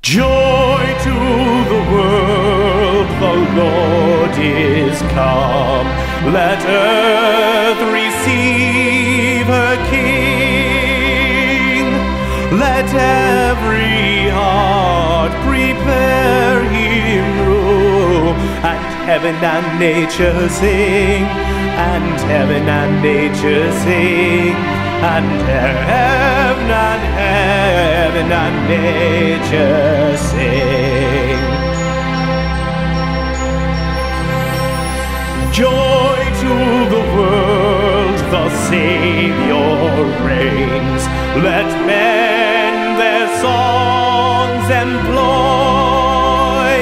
Joy to the world, the Lord is come. Let earth receive her King. Let every heart prepare him room. And heaven and nature sing, and heaven and nature sing, and heaven and nature sing. Joy to the world, the Savior reigns. Let men their songs employ,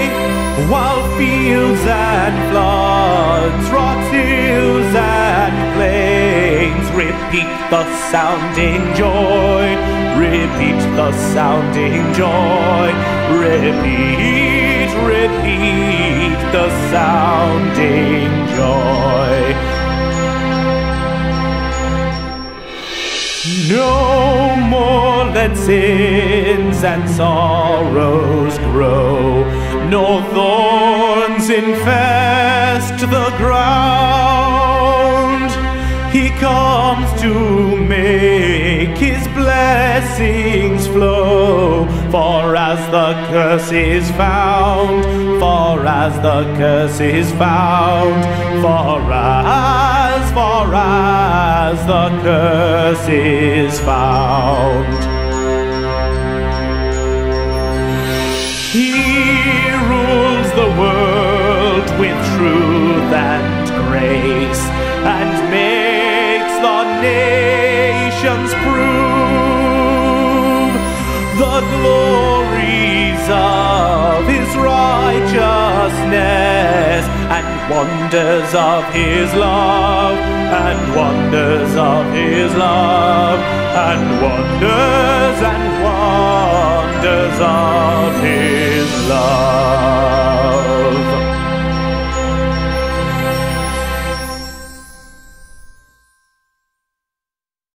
while fields and floods, rocks, hills and plains repeat the sounding joy, repeat the sounding joy, repeat, repeat the sounding joy. No more let sins and sorrows grow, nor thorns infest the ground. He comes to make his blessings flow, for as the curse is found, for as the curse is found, for as the curse is found. He rules the world with truth and grace, and makes the nations prove the glories of his righteousness, and wonders of his love, and wonders of his love, and wonders of his